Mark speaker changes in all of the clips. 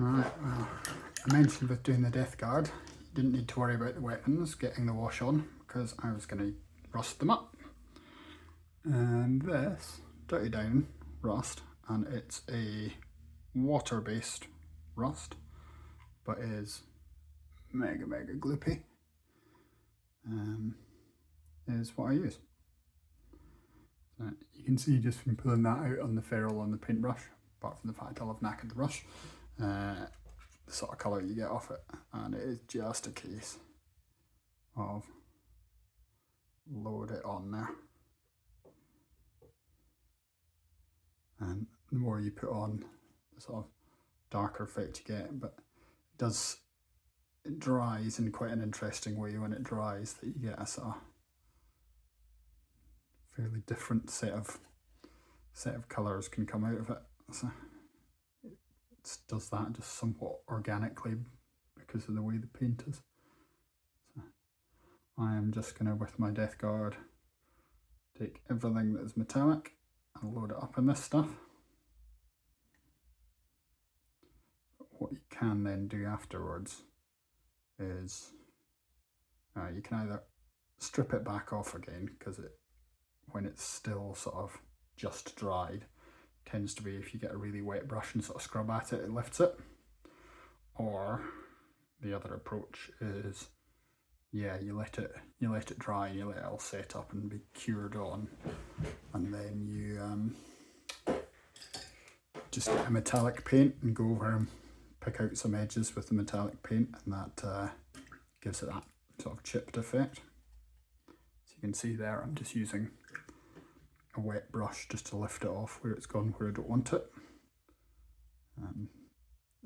Speaker 1: Alright, well, I mentioned with doing the death guard, you didn't need to worry about the weapons getting the wash on because I was going to rust them up. And this, Dirty Down rust, and it's a water-based rust, but is mega gloopy, is what I use. So you can see just from pulling that out on the ferrule on the paintbrush, apart from the fact I'll have knackered the brush, the sort of colour you get off it, and it is just a case of load it on there, and the more you put on, the sort of darker effect you get, but it dries in quite an interesting way when it dries, that you get a sort of fairly different set of colours can come out of it. So it does that just somewhat organically because of the way the paint is. So I am just going to, with my death guard, take everything that is metallic and load it up in this stuff. But what you can then do afterwards is you can either strip it back off again, because when it's still sort of just dried, tends to be, if you get a really wet brush and sort of scrub at it, it lifts it. Or the other approach is, yeah, you let it dry and you let it all set up and be cured on, and then you just get a metallic paint and go over and pick out some edges with the metallic paint, and that gives it that sort of chipped effect. So you can see there I'm just using a wet brush just to lift it off where it's gone, where I don't want it. I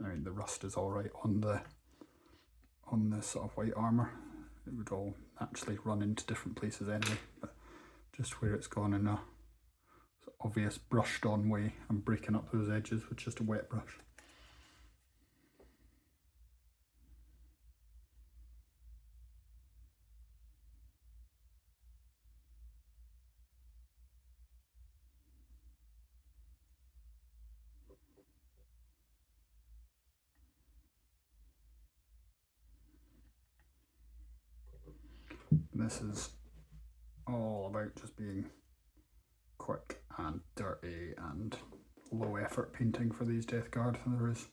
Speaker 1: mean, the rust is all right on the sort of white armour. It would all naturally run into different places anyway, but just where it's gone in a sort of obvious brushed on way, I'm breaking up those edges with just a wet brush. This is all about just being quick and dirty and low effort painting for these death guard. There is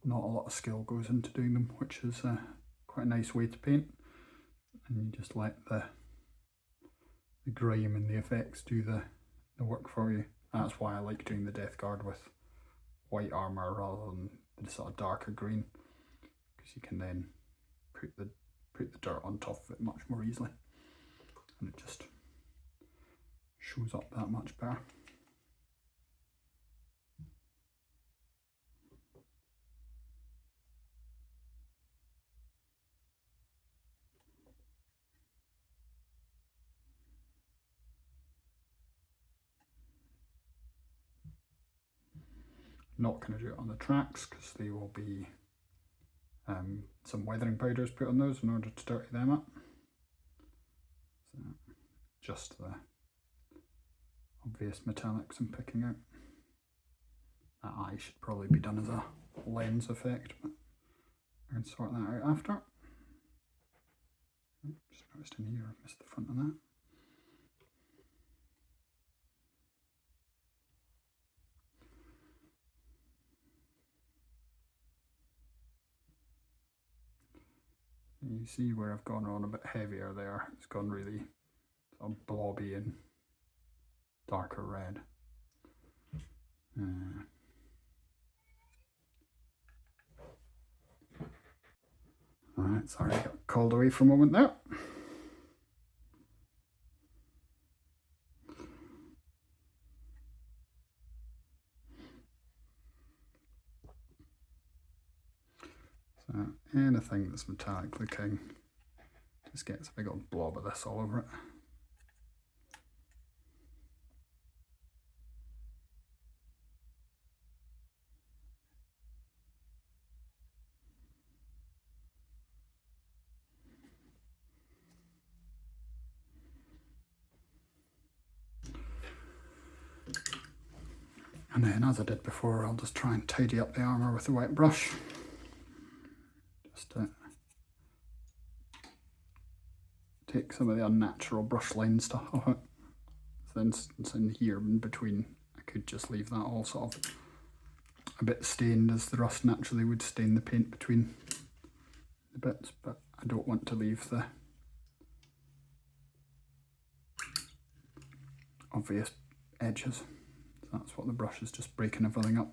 Speaker 1: not a lot of skill goes into doing them, which is quite a nice way to paint, and you just let the grime and the effects do the work for you. That's why I like doing the death guard with white armour rather than the sort of darker green, because you can then put the dirt on top of it much more easily, and it just shows up that much better. Not going to do it on the tracks because they will be some weathering powders put on those in order to dirty them up. So just the obvious metallics I'm picking out. That eye should probably be done as a lens effect, but I can sort that out after. Just noticed in here I've missed the front of that. You see where I've gone on a bit heavier there, it's gone really sort of blobby and darker red. Alright, sorry I got called away for a moment there. So anything that's metallic looking just gets a big old blob of this all over it. And then, as I did before, I'll just try and tidy up the armour with a wet brush. Just to take some of the unnatural brush line stuff off it. For instance, in here in between, I could just leave that all sort of a bit stained, as the rust naturally would stain the paint between the bits, but I don't want to leave the obvious edges. So that's what the brush is, just breaking everything up.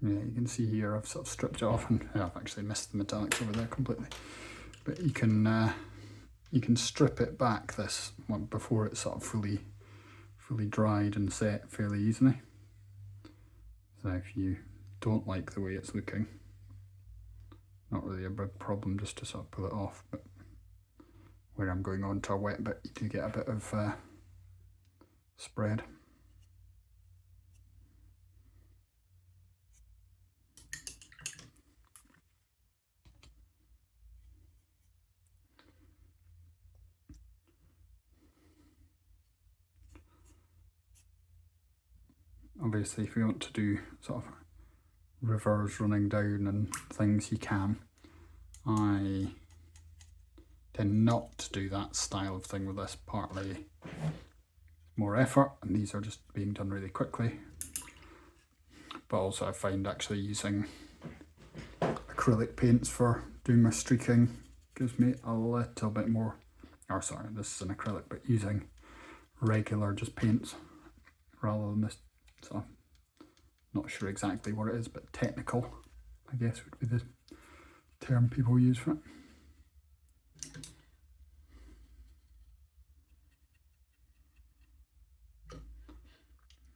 Speaker 1: Yeah, you can see here I've sort of stripped it off, and I've actually missed the metallics over there completely. But you can strip it back, this one, before it's sort of fully dried and set fairly easily. So if you don't like the way it's looking, not really a big problem just to sort of pull it off, but where I'm going on to a wet bit, you do get a bit of spread. Obviously, if you want to do sort of rivers running down and things, you can. I tend not to do that style of thing with this, partly more effort, and these are just being done really quickly. But also I find actually using acrylic paints for doing my streaking gives me a little bit more, or sorry, this is an acrylic, but using regular just paints rather than this sort of, not sure exactly what it is, but technical, I guess would be the term people use for it.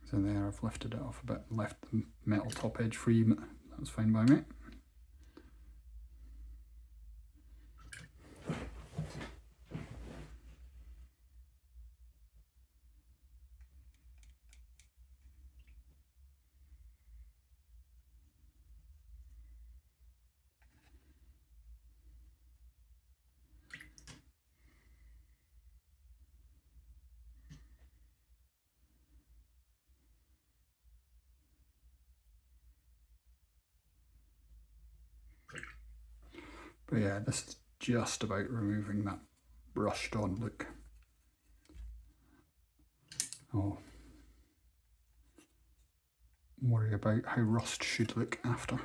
Speaker 1: So there, I've lifted it off a bit, left the metal top edge free, but that's fine by me. But yeah, this is just about removing that brushed on look. I'll worry about how rust should look after.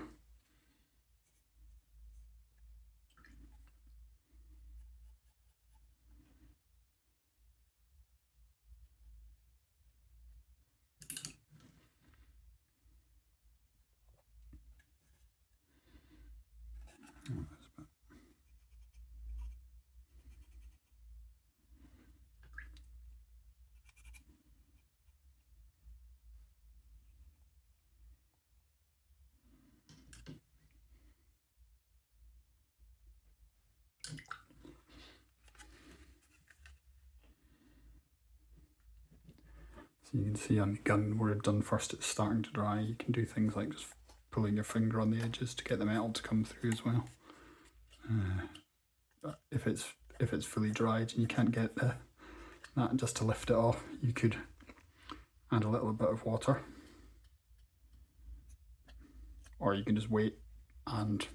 Speaker 1: So you can see on the gun where I've done first, it's starting to dry. You can do things like just pulling your finger on the edges to get the metal to come through as well. But if it's fully dried and you can't get that just to lift it off, you could add a little bit of water, or you can just wait and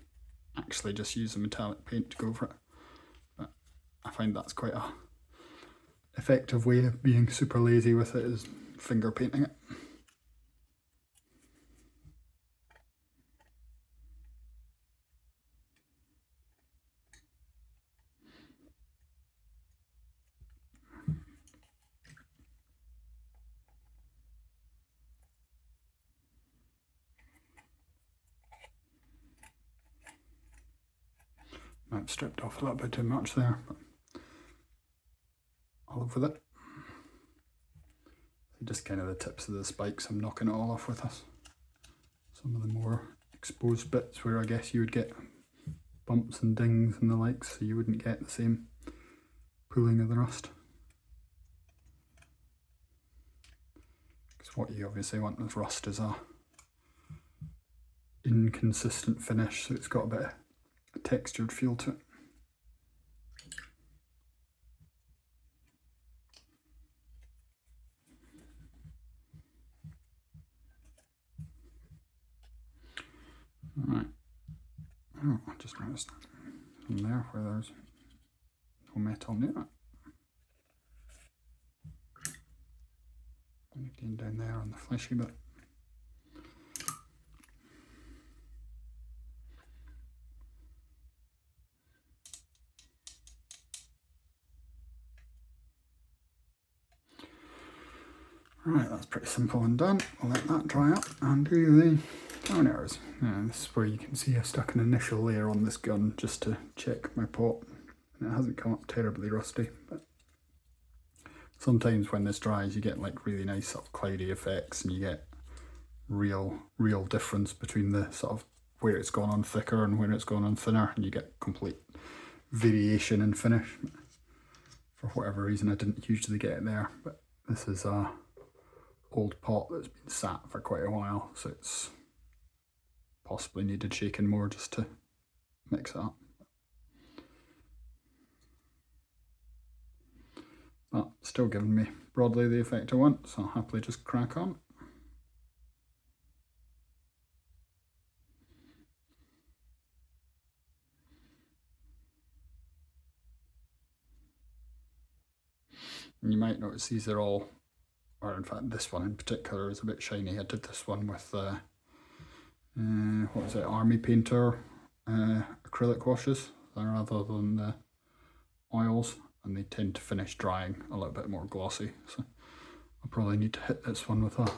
Speaker 1: actually just use the metallic paint to go over it. But I find that's quite a effective way of being super lazy with it, is finger painting it. I've stripped off a little bit too much there, but I'll live with it. Just kind of the tips of the spikes, I'm knocking it all off with this. Some of the more exposed bits where I guess you would get bumps and dings and the likes, so you wouldn't get the same pooling of the rust. what you obviously want with rust is a inconsistent finish, so it's got a bit of a textured feel to it. Alright. Oh, I just noticed from there where there's no metal near it. And again down there on the fleshy bit. Right, that's pretty simple and done. I'll let that dry up and do the down arrows. This is where you can see I stuck an initial layer on this gun just to check my pot. It hasn't come up terribly rusty, but sometimes when this dries you get like really nice sort of cloudy effects, and you get real difference between the sort of where it's gone on thicker and where it's gone on thinner, and you get complete variation in finish. For whatever reason I didn't usually get it there, but this is a old pot that's been sat for quite a while, so it's possibly needed shaking more just to mix it up. But still giving me broadly the effect I want, so I'll happily just crack on. And you might notice these are all, or in fact this one in particular is a bit shiny. I did this one with what was it, Army Painter acrylic washes rather than the oils, and they tend to finish drying a little bit more glossy, so I'll probably need to hit this one with a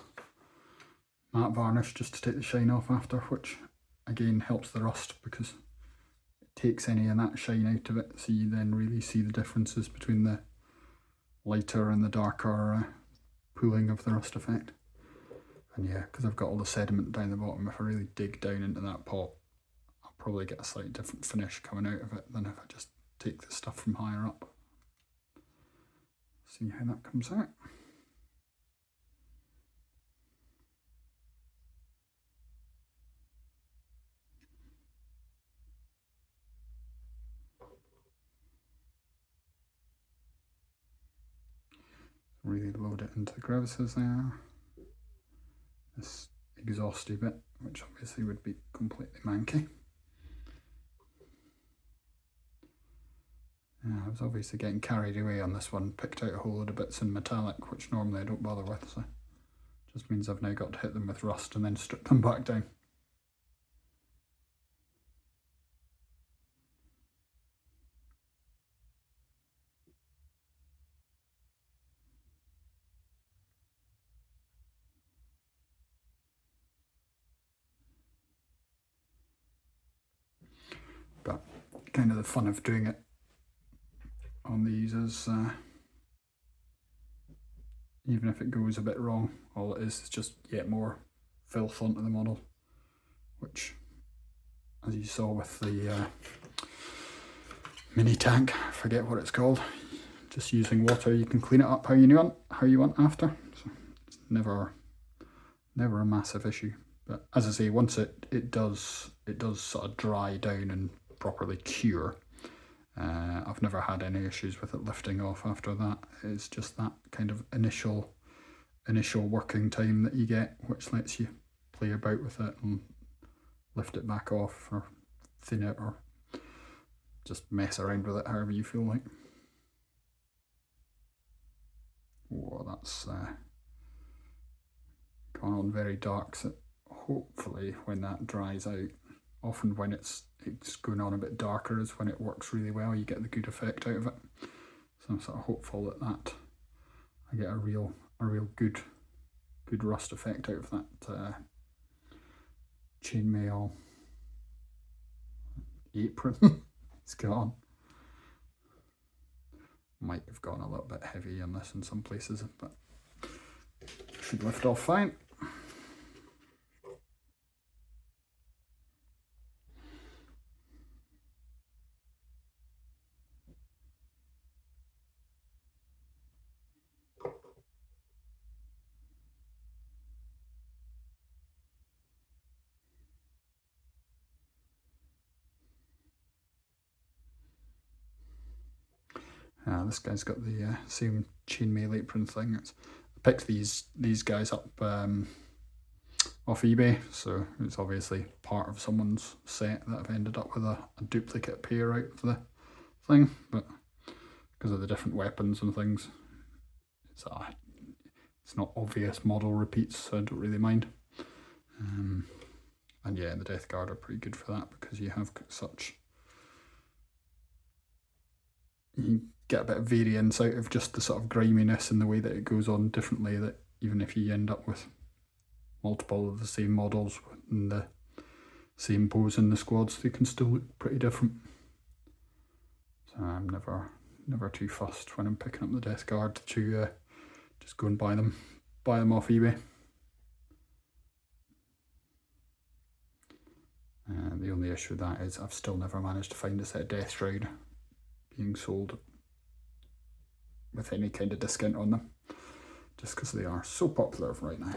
Speaker 1: matte varnish just to take the shine off after, which again helps the rust because it takes any of that shine out of it, so you then really see the differences between the lighter and the darker pooling of the rust effect. And yeah, because I've got all the sediment down the bottom, if I really dig down into that pot, I'll probably get a slightly different finish coming out of it than if I just take the stuff from higher up. See how that comes out. Really load it into the crevices there. This exhausty bit, which obviously would be completely manky. I was obviously getting carried away on this one, picked out a whole load of bits in metallic, which normally I don't bother with, so just means I've now got to hit them with rust and then strip them back down. But kind of the fun of doing it on these is even if it goes a bit wrong, all it is just yet more filth onto the model, which, as you saw with the mini tank, I forget what it's called, just using water you can clean it up how you want after, so it's never a massive issue. But as I say, once it does sort of dry down and properly cure, I've never had any issues with it lifting off after that. It's just that kind of initial working time that you get, which lets you play about with it and lift it back off or thin it or just mess around with it however you feel like. Oh, that's gone on very dark, so hopefully when that dries out, often when it's going on a bit darker is when it works really well, you get the good effect out of it. So I'm sort of hopeful that I get a real good rust effect out of that chainmail apron. It's gone. Might have gone a little bit heavy on this in some places, but should lift off fine. This guy's got the same chainmail apron thing. I picked these guys up off eBay, so it's obviously part of someone's set that I've ended up with a duplicate pair out of the thing, but because of the different weapons and things, it's not obvious model repeats, so I don't really mind. And yeah, the Death Guard are pretty good for that, because you have such... You get a bit of variance out of just the sort of griminess and the way that it goes on differently, that even if you end up with multiple of the same models and the same pose in the squads, they can still look pretty different. So I'm never too fussed when I'm picking up the Death Guard to just go and buy them off eBay. The only issue with that is I've still never managed to find a set of Death Shroud being sold with any kind of discount on them, just because they are so popular right now.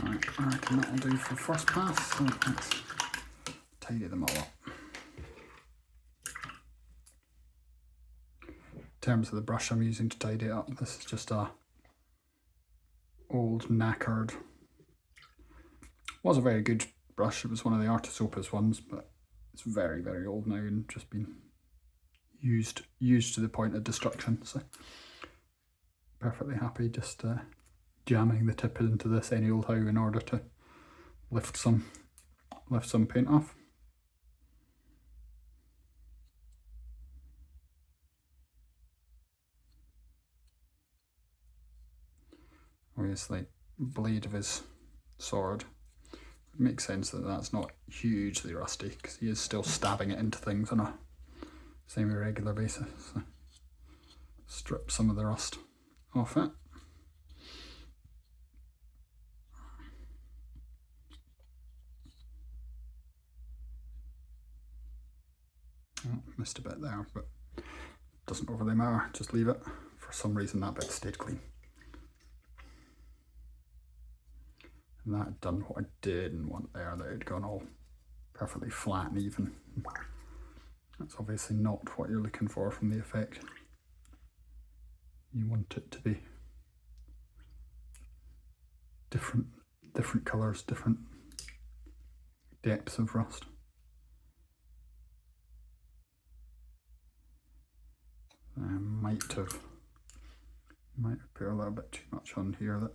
Speaker 1: Right, I reckon that'll do for first pass, so let's tidy them all up. In terms of the brush I'm using to tidy it up, this is just a old knackered, was a very good brush, it was one of the Artisopus ones, but it's very, very old now and just been used to the point of destruction, so perfectly happy just jamming the tip into this any old how in order to lift some paint off. Obviously, blade of his sword, it makes sense that that's not hugely rusty, because he is still stabbing it into things on a semi-regular basis. So strip some of the rust off it. Oh, missed a bit there, but doesn't overly matter, just leave it. For some reason that bit stayed clean. And that had done what I didn't want there, that it had gone all perfectly flat and even. That's obviously not what you're looking for from the effect. You want it to be different colours, different depths of rust. I might have put a little bit too much on here, that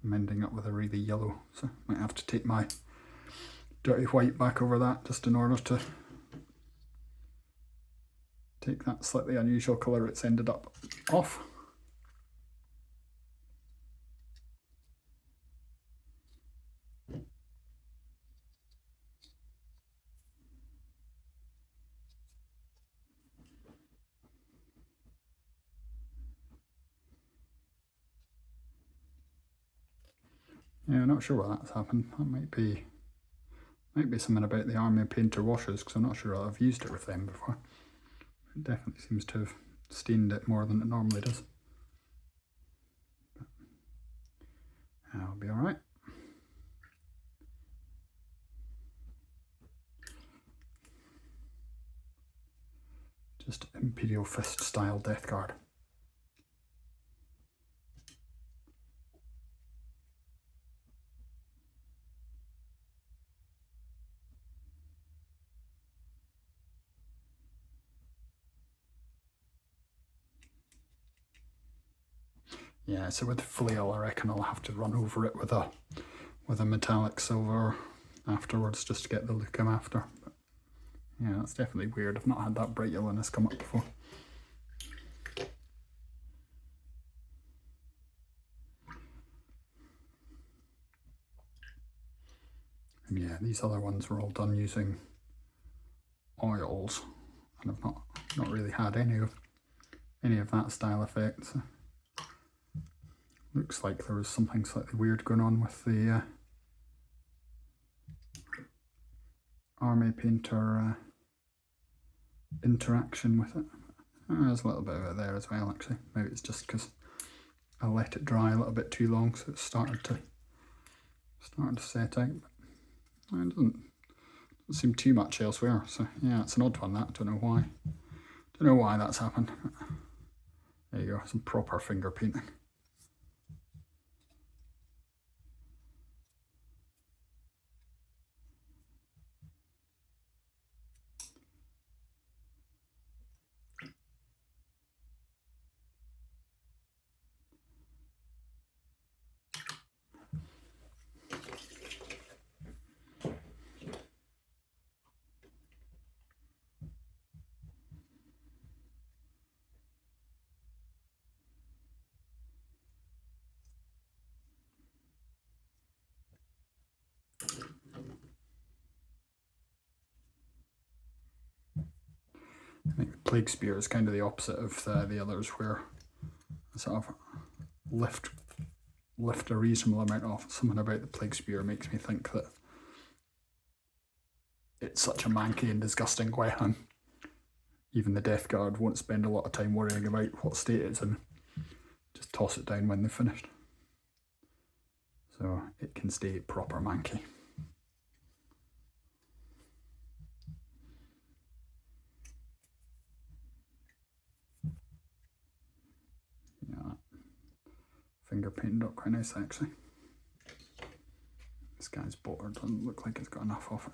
Speaker 1: I'm ending up with a really yellow, so I might have to take my dirty white back over that just in order to take that slightly unusual colour it's ended up off. Yeah, I'm not sure why that's happened. That might be something about the Army Painter washes, because I'm not sure I've used it with them before. It definitely seems to have stained it more than it normally does. But that'll be alright. Just Imperial Fist style Death Guard. Yeah, so with the flail, I reckon I'll have to run over it with a metallic silver afterwards just to get the look I'm after. But yeah, that's definitely weird. I've not had that bright yellowness come up before. And yeah, these other ones were all done using oils, and I've not really had any of that style effect. So looks like there was something slightly weird going on with the Army Painter interaction with it. There's a little bit of it there as well, actually. Maybe it's just because I let it dry a little bit too long, so it started to set out. But it doesn't seem too much elsewhere. So yeah, it's an odd one, that. Don't know why that's happened. There you go, some proper finger painting. I think the Plague Spear is kind of the opposite of the others, where I sort of lift a reasonable amount off. Something about the Plague Spear makes me think that it's such a manky and disgusting weapon. Even the Death Guard won't spend a lot of time worrying about what state it's in. Just toss it down when they're finished. So it can stay proper manky. Yeah, finger painted up quite nice actually. This guy's border doesn't look like it's got enough of it.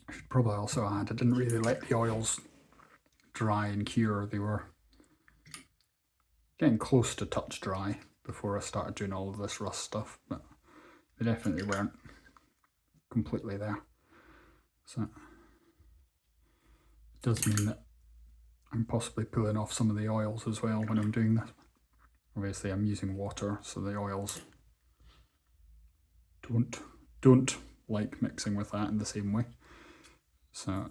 Speaker 1: I should probably also add, I didn't really let the oils dry and cure. They were getting close to touch dry before I started doing all of this rust stuff, but they definitely weren't completely there. So it does mean that I'm possibly pulling off some of the oils as well when I'm doing this. Obviously I'm using water, so the oils don't like mixing with that in the same way. So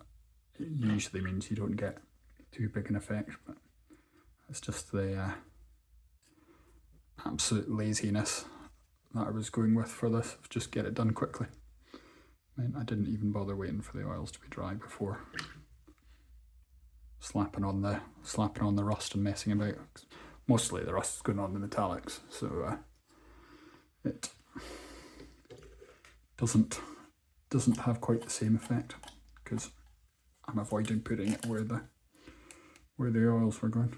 Speaker 1: it usually means you don't get too big an effect, but it's just the absolute laziness that I was going with for this. Just get it done quickly. I didn't even bother waiting for the oils to be dry before slapping on the rust and messing about. Mostly the rust is going on the metallics, so it doesn't have quite the same effect because I'm avoiding putting it where the oils were going.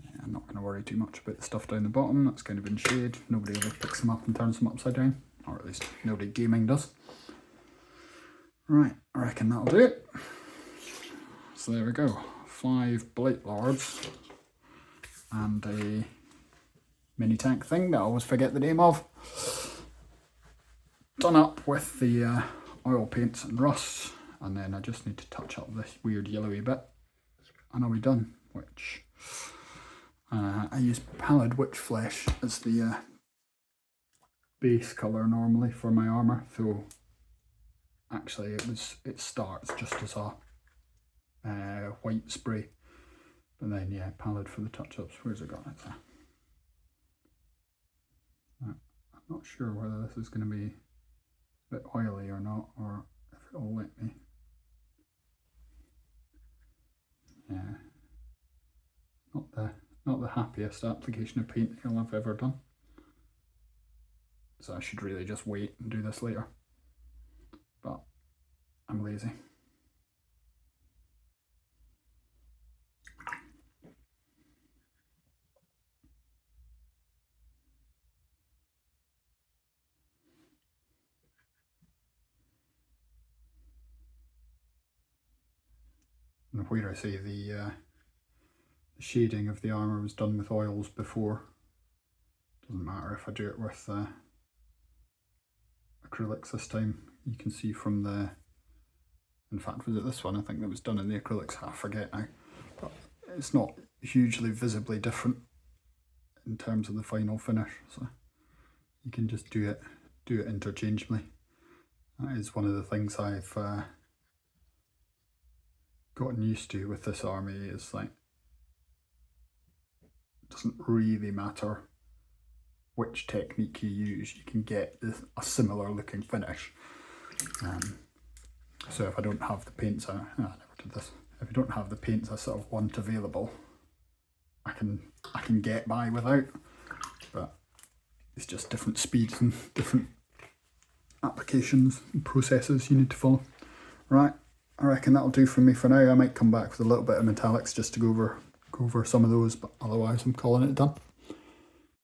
Speaker 1: Yeah, I'm not going to worry too much about the stuff down the bottom. That's kind of in shade. Nobody ever picks them up and turns them upside down, or at least nobody gaming does. Right, I reckon that'll do it. So there we go. 5 Blight Lords and a mini tank thing that I always forget the name of. Done up with the oil paints and rust, and then I just need to touch up this weird yellowy bit and I'll be done, which I use Pallid Witch Flesh as the base colour normally for my armour, though actually it starts just as a white spray, And then yeah, palette for the touch-ups. Where's it got it there? I'm not sure whether this is going to be a bit oily or not, or if it'll let me. Yeah, not the happiest application of paint I've ever done. So I should really just wait and do this later. But I'm lazy. And where I say the shading of the armour was done with oils before, doesn't matter if I do it with acrylics this time. You can see from the, in fact was it this one I think that was done in the acrylics, I forget now, but it's not hugely visibly different in terms of the final finish, so you can just do it interchangeably. That is one of the things I've gotten used to with this army, is like, it doesn't really matter which technique you use, you can get a similar looking finish. So if I don't have the paints I never did this. If I don't have the paints I sort of want available, I can get by without, but it's just different speeds and different applications and processes you need to follow. Right, I reckon that'll do for me for now. I might come back with a little bit of metallics just to go over some of those, but otherwise I'm calling it done.